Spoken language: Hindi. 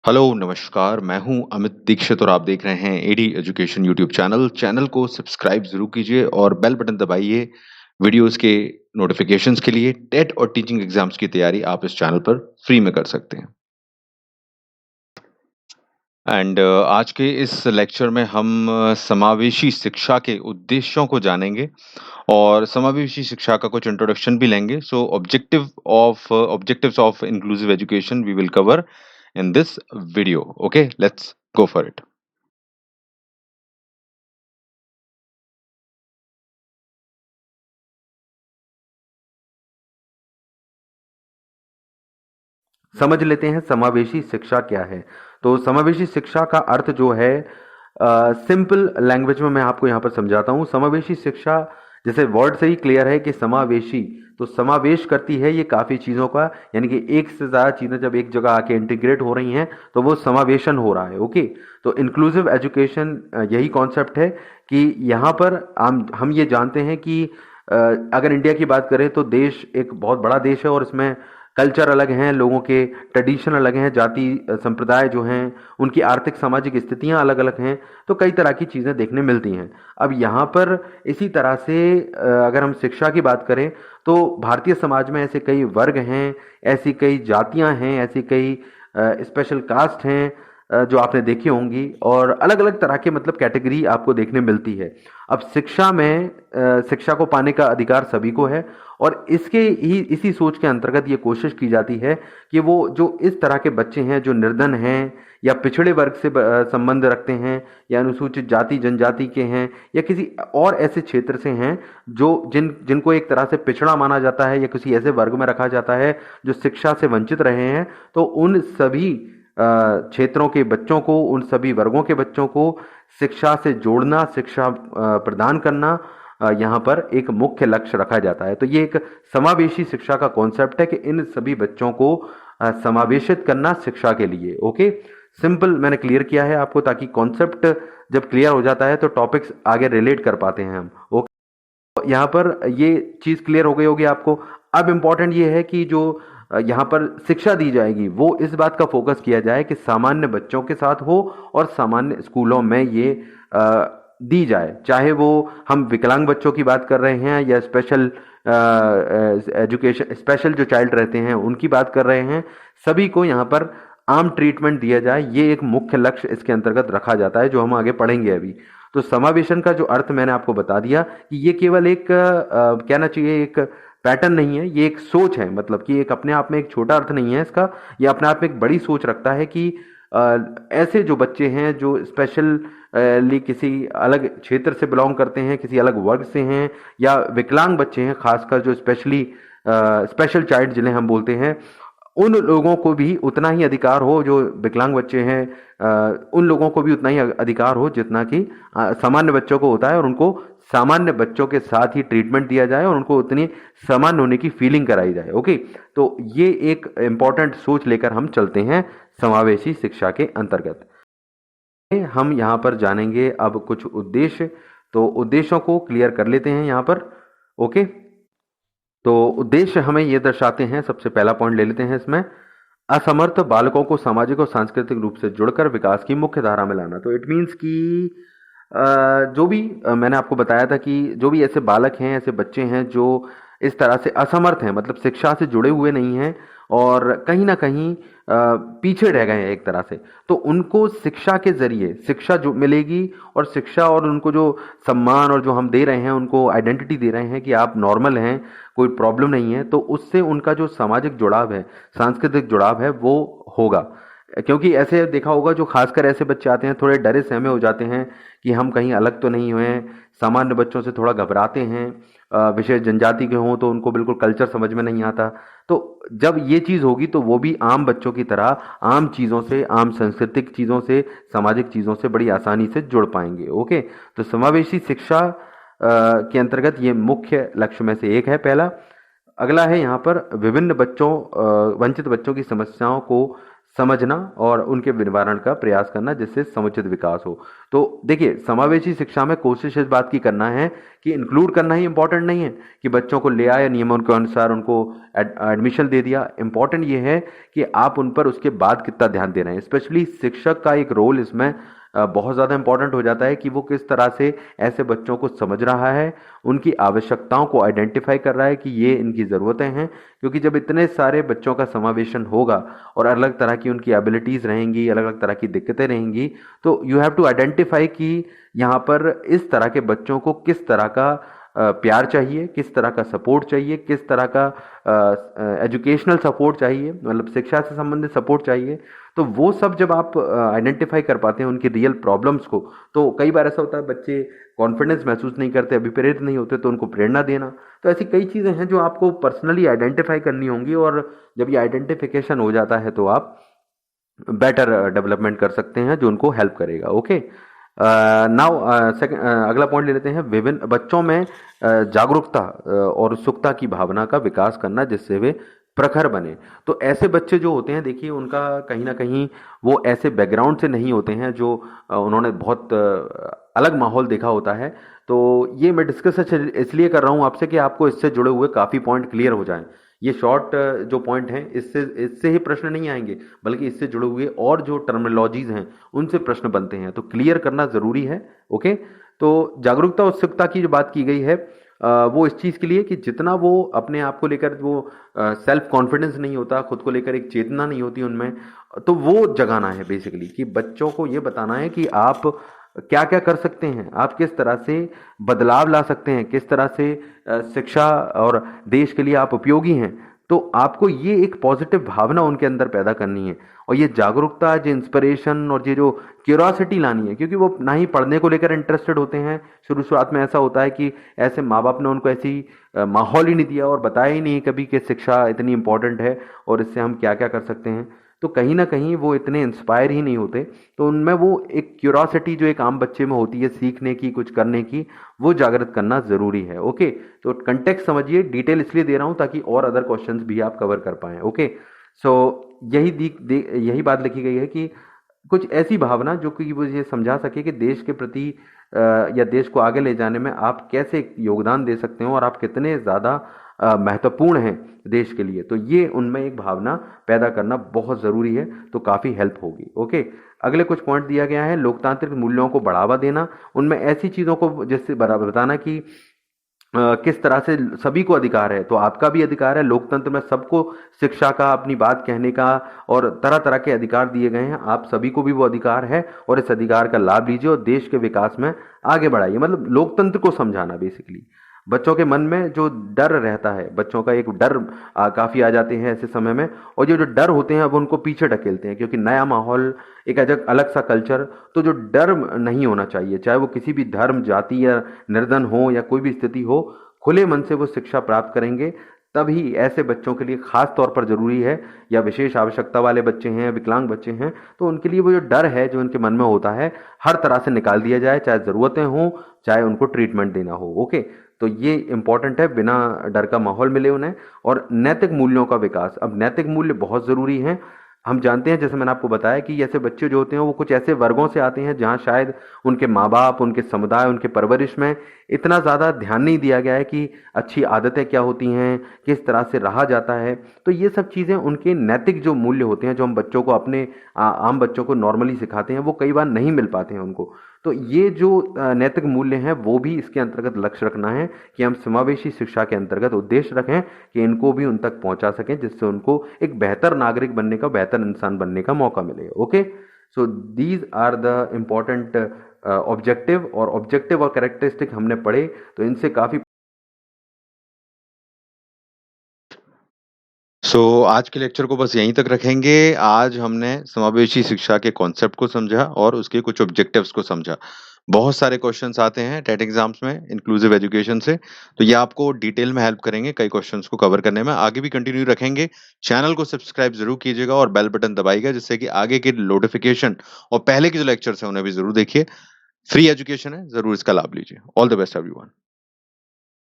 हेलो, नमस्कार। मैं हूँ अमित दीक्षित और आप देख रहे हैं AD education YouTube channel. Channel को सब्सक्राइब ज़रूर कीजिए और बेल बटन दबाइए वीडियोज़ के नोटिफ़िकेशंस के लिए। टेट और टीचिंग एग्ज़ाम्स की तैयारी आप इस चैनल पर फ्री में कर सकते हैं। आज के इस लेक्चर में हम समावेशी शिक्षा के उद्देश्यों को जानेंगे और समावेशी शिक्षा का कुछ इंट्रोडक्शन भी लेंगे। So objectives of inclusive education we will cover in this video. Okay, let's go for it. समझ लेते हैं समावेशी शिक्षा क्या है। तो समावेशी शिक्षा का अर्थ जो है सिंपल लैंग्वेज में मैं आपको यहाँ पर समझाता हूँ। समावेशी शिक्षा जैसे वर्ड से ही क्लियर है कि समावेशी तो समावेश करती है ये काफ़ी चीज़ों का, यानी कि एक से ज़्यादा चीज़ें जब एक जगह आके इंटीग्रेट हो रही हैं तो वो समावेशन हो रहा है। ओके, तो इंक्लूसिव एजुकेशन यही कॉन्सेप्ट है कि यहाँ पर हम ये जानते हैं कि अगर इंडिया की बात करें तो देश एक बहुत बड़ा देश है और इसमें कल्चर अलग हैं, लोगों के ट्रेडिशन अलग हैं, जाति संप्रदाय जो हैं उनकी आर्थिक सामाजिक स्थितियां अलग अलग हैं, तो कई तरह की चीज़ें देखने मिलती हैं। अब यहाँ पर इसी तरह से अगर हम शिक्षा की बात करें तो भारतीय समाज में ऐसे कई वर्ग हैं, ऐसी कई जातियां हैं, ऐसी कई स्पेशल कास्ट हैं जो आपने देखी होंगी, और अलग अलग तरह के मतलब कैटेगरी आपको देखने मिलती है। अब शिक्षा में शिक्षा को पाने का अधिकार सभी को है और इसी सोच के अंतर्गत ये कोशिश की जाती है कि वो जो इस तरह के बच्चे हैं जो निर्धन हैं या पिछड़े वर्ग से संबंध रखते हैं या अनुसूचित जाति जनजाति के हैं या किसी और ऐसे क्षेत्र से हैं जो जिनको एक तरह से पिछड़ा माना जाता है या किसी ऐसे वर्ग में रखा जाता है जो शिक्षा से वंचित रहे हैं, तो उन सभी क्षेत्रों के बच्चों को, उन सभी वर्गों के बच्चों को शिक्षा से जोड़ना, शिक्षा प्रदान करना यहाँ पर एक मुख्य लक्ष्य रखा जाता है। तो ये एक समावेशी शिक्षा का कॉन्सेप्ट है कि इन सभी बच्चों को समावेशित करना शिक्षा के लिए। ओके, सिंपल मैंने क्लियर किया है आपको, ताकि कॉन्सेप्ट जब क्लियर हो जाता है तो टॉपिक्स आगे रिलेट कर पाते हैं हम। ओके, यहाँ पर ये चीज़ क्लियर हो गई होगी आपको। अब इम्पॉर्टेंट ये है कि जो यहाँ पर शिक्षा दी जाएगी वो इस बात का फोकस किया जाए कि सामान्य बच्चों के साथ हो और सामान्य स्कूलों में ये दी जाए, चाहे वो हम विकलांग बच्चों की बात कर रहे हैं या स्पेशल एजुकेशन स्पेशल जो चाइल्ड रहते हैं उनकी बात कर रहे हैं, सभी को यहाँ पर आम ट्रीटमेंट दिया जाए। ये एक मुख्य लक्ष्य इसके अंतर्गत रखा जाता है जो हम आगे पढ़ेंगे अभी। तो समावेशन का जो अर्थ मैंने आपको बता दिया कि ये केवल एक कहना चाहिए एक पैटर्न नहीं है, ये एक सोच है, मतलब कि एक अपने आप में एक छोटा अर्थ नहीं है इसका, ये अपने आप में एक बड़ी सोच रखता है कि ऐसे जो बच्चे हैं जो स्पेशली किसी अलग क्षेत्र से बिलोंग करते हैं, किसी अलग वर्ग से हैं, या विकलांग बच्चे हैं, खासकर जो स्पेशल चाइल्ड जिन्हें हम बोलते हैं, उन लोगों को भी उतना ही अधिकार हो, जो विकलांग बच्चे हैं उन लोगों को भी उतना ही अधिकार हो जितना कि सामान्य बच्चों को होता है, और उनको सामान्य बच्चों के साथ ही ट्रीटमेंट दिया जाए और उनको उतनी सामान्य होने की फीलिंग कराई जाए। ओके, तो ये एक इम्पॉर्टेंट सोच लेकर हम चलते हैं समावेशी शिक्षा के अंतर्गत। हम यहाँ पर जानेंगे अब कुछ उद्देश्य, तो उद्देश्यों को क्लियर कर लेते हैं यहाँ पर। ओके, तो उद्देश्य हमें ये दर्शाते हैं, सबसे पहला पॉइंट ले लेते हैं इसमें, असमर्थ बालकों को सामाजिक और सांस्कृतिक रूप से जुड़कर विकास की मुख्य धारा में लाना। तो इट मीन्स कि जो भी मैंने आपको बताया था कि जो भी ऐसे बालक हैं, ऐसे बच्चे हैं जो इस तरह से असमर्थ हैं, मतलब शिक्षा से जुड़े हुए नहीं हैं और कहीं ना कहीं पीछे रह गए हैं एक तरह से, तो उनको शिक्षा के जरिए शिक्षा जो मिलेगी, और शिक्षा और उनको जो सम्मान और जो हम दे रहे हैं, उनको आइडेंटिटी दे रहे हैं कि आप नॉर्मल हैं, कोई प्रॉब्लम नहीं है, तो उससे उनका जो सामाजिक जुड़ाव है, सांस्कृतिक जुड़ाव है, वो होगा। क्योंकि ऐसे देखा होगा जो खासकर ऐसे बच्चे आते हैं थोड़े डरे सहमे हो जाते हैं कि हम कहीं अलग तो नहीं हुए, सामान्य बच्चों से थोड़ा घबराते हैं, विशेष जनजाति के हों तो उनको बिल्कुल कल्चर समझ में नहीं आता। तो जब ये चीज़ होगी तो वो भी आम बच्चों की तरह आम चीज़ों से, आम सांस्कृतिक चीज़ों से, सामाजिक चीज़ों से बड़ी आसानी से जुड़ पाएंगे। ओके, तो समावेशी शिक्षा के अंतर्गत ये मुख्य लक्ष्य में से एक है पहला। अगला है यहाँ पर विभिन्न वंचित बच्चों की समस्याओं को समझना और उनके निवारण का प्रयास करना जिससे समुचित विकास हो। तो देखिए, समावेशी शिक्षा में कोशिश इस बात की करना है कि इंक्लूड करना ही इंपॉर्टेंट नहीं है कि बच्चों को ले आया नियमों के अनुसार उनको एडमिशन दे दिया। इंपॉर्टेंट ये है कि आप उन पर उसके बाद कितना ध्यान दे रहे हैं। स्पेशली शिक्षक का एक रोल इसमें बहुत ज़्यादा इंपॉर्टेंट हो जाता है कि वो किस तरह से ऐसे बच्चों को समझ रहा है, उनकी आवश्यकताओं को आइडेंटिफाई कर रहा है कि ये इनकी ज़रूरतें हैं। क्योंकि जब इतने सारे बच्चों का समावेशन होगा और अलग तरह की उनकी एबिलिटीज़ रहेंगी, अलग अलग तरह की दिक्कतें रहेंगी, तो यू हैव टू आइडेंटिफाई कि यहाँ पर इस तरह के बच्चों को किस तरह का प्यार चाहिए, किस तरह का सपोर्ट चाहिए, किस तरह का एजुकेशनल सपोर्ट चाहिए, मतलब शिक्षा से संबंधित सपोर्ट चाहिए। तो वो सब जब आप आइडेंटिफाई कर पाते हैं उनकी रियल प्रॉब्लम्स को, तो कई बार ऐसा होता है बच्चे कॉन्फिडेंस महसूस नहीं करते, अभिप्रेरित नहीं होते, तो उनको प्रेरणा देना। तो ऐसी कई चीज़ें हैं जो आपको पर्सनली आइडेंटिफाई करनी होंगी, और जब ये आइडेंटिफिकेशन हो जाता है तो आप बेटर डेवलपमेंट कर सकते हैं जो उनको हेल्प करेगा। ओके, नाउ सेकंड, अगला पॉइंट ले लेते हैं, विभिन्न बच्चों में जागरूकता और उत्सुकता की भावना का विकास करना जिससे वे प्रखर बने। तो ऐसे बच्चे जो होते हैं, देखिए उनका कहीं ना कहीं वो ऐसे बैकग्राउंड से नहीं होते हैं जो उन्होंने बहुत अलग माहौल देखा होता है। तो ये मैं डिस्कस इसलिए कर रहा हूँ आपसे कि आपको इससे जुड़े हुए काफ़ी पॉइंट क्लियर हो जाएं। ये शॉर्ट जो पॉइंट हैं इससे इससे ही प्रश्न नहीं आएंगे, बल्कि इससे जुड़े हुए और जो टर्मिनोलॉजीज हैं उनसे प्रश्न बनते हैं, तो क्लियर करना ज़रूरी है। ओके, तो जागरूकता उत्सुकता की जो बात की गई है वो इस चीज़ के लिए कि जितना वो अपने आप को लेकर वो सेल्फ कॉन्फिडेंस नहीं होता, खुद को लेकर एक चेतना नहीं होती उनमें, तो वो जगाना है बेसिकली कि बच्चों को ये बताना है कि आप क्या क्या कर सकते हैं, आप किस तरह से बदलाव ला सकते हैं, किस तरह से शिक्षा और देश के लिए आप उपयोगी हैं। तो आपको ये एक पॉजिटिव भावना उनके अंदर पैदा करनी है, और ये जागरूकता, जो इंस्पिरेशन और ये जो क्यूरियोसिटी लानी है, क्योंकि वो ना ही पढ़ने को लेकर इंटरेस्टेड होते हैं। शुरुआत में ऐसा होता है कि ऐसे माँ बाप ने उनको ऐसी माहौल ही नहीं दिया और बताया ही नहीं कभी कि शिक्षा इतनी इंपॉर्टेंट है और इससे हम क्या क्या कर सकते हैं, तो कहीं ना कहीं वो इतने इंस्पायर ही नहीं होते। तो उनमें वो एक क्यूरियोसिटी जो एक आम बच्चे में होती है सीखने की, कुछ करने की, वो जागृत करना ज़रूरी है। ओके, तो कंटेक्स्ट समझिए, डिटेल इसलिए दे रहा हूँ ताकि और अदर क्वेश्चंस भी आप कवर कर पाएँ। ओके, सो यही बात लिखी गई है कि कुछ ऐसी भावना जो कि वो ये समझा सके कि देश के प्रति या देश को आगे ले जाने में आप कैसे योगदान दे सकते हो और आप कितने ज़्यादा महत्वपूर्ण हैं देश के लिए। तो ये उनमें एक भावना पैदा करना बहुत ज़रूरी है, तो काफ़ी हेल्प होगी। ओके, अगले कुछ पॉइंट दिया गया है, लोकतांत्रिक मूल्यों को बढ़ावा देना, उनमें ऐसी चीज़ों को जैसे बताना कि किस तरह से सभी को अधिकार है, तो आपका भी अधिकार है। लोकतंत्र में सबको शिक्षा का, अपनी बात कहने का और तरह तरह के अधिकार दिए गए हैं, आप सभी को भी वो अधिकार है और इस अधिकार का लाभ लीजिए और देश के विकास में आगे बढ़ाइए। मतलब लोकतंत्र को समझाना बेसिकली। बच्चों के मन में जो डर रहता है, बच्चों का एक डर काफ़ी आ जाते हैं ऐसे समय में, और ये जो डर होते हैं अब उनको पीछे ढकेलते हैं क्योंकि नया माहौल, एक अलग अलग सा कल्चर। तो जो डर नहीं होना चाहिए, चाहे वो किसी भी धर्म, जाति या निर्धन हो या कोई भी स्थिति हो, खुले मन से वो शिक्षा प्राप्त करेंगे। तभी ऐसे बच्चों के लिए खास तौर पर ज़रूरी है, या विशेष आवश्यकता वाले बच्चे हैं, विकलांग बच्चे हैं, तो उनके लिए वो जो डर है जो उनके मन में होता है, हर तरह से निकाल दिया जाए, चाहे ज़रूरतें हों, चाहे उनको ट्रीटमेंट देना हो। ओके, तो ये इंपॉर्टेंट है, बिना डर का माहौल मिले उन्हें। और नैतिक मूल्यों का विकास, अब नैतिक मूल्य बहुत ज़रूरी हैं। हम जानते हैं, जैसे मैंने आपको बताया, कि ऐसे बच्चे जो होते हैं वो कुछ ऐसे वर्गों से आते हैं जहाँ शायद उनके माँ बाप, उनके समुदाय, उनके परवरिश में इतना ज़्यादा ध्यान नहीं दिया गया है कि अच्छी आदतें क्या होती हैं, किस तरह से रहा जाता है। तो ये सब चीज़ें, उनके नैतिक जो मूल्य होते हैं जो हम बच्चों को, अपने आम बच्चों को नॉर्मली सिखाते हैं, वो कई बार नहीं मिल पाते हैं उनको। तो ये जो नैतिक मूल्य हैं वो भी इसके अंतर्गत लक्ष्य रखना है कि हम समावेशी शिक्षा के अंतर्गत उद्देश्य रखें कि इनको भी उन तक पहुंचा सकें, जिससे उनको एक बेहतर नागरिक बनने का, बेहतर इंसान बनने का मौका मिलेगा। Okay, so these are the important objective, और ऑब्जेक्टिव और कैरेक्टरिस्टिक हमने पढ़े, तो इनसे काफ़ी आज के लेक्चर को बस यहीं तक रखेंगे। आज हमने समावेशी शिक्षा के कॉन्सेप्ट को समझा और उसके कुछ ऑब्जेक्टिव्स को समझा। बहुत सारे क्वेश्चंस आते हैं टेट एग्जाम्स में इंक्लूसिव एजुकेशन से, तो ये आपको डिटेल में हेल्प करेंगे कई क्वेश्चंस को कवर करने में। आगे भी कंटिन्यू रखेंगे। चैनल को सब्सक्राइब जरूर कीजिएगा और बेल बटन दबाइएगा, जिससे कि आगे के नोटिफिकेशन और पहले के जो लेक्चर्स हैं उन्हें भी जरूर देखिए। फ्री एजुकेशन है, जरूर इसका लाभ लीजिए। All the best everyone.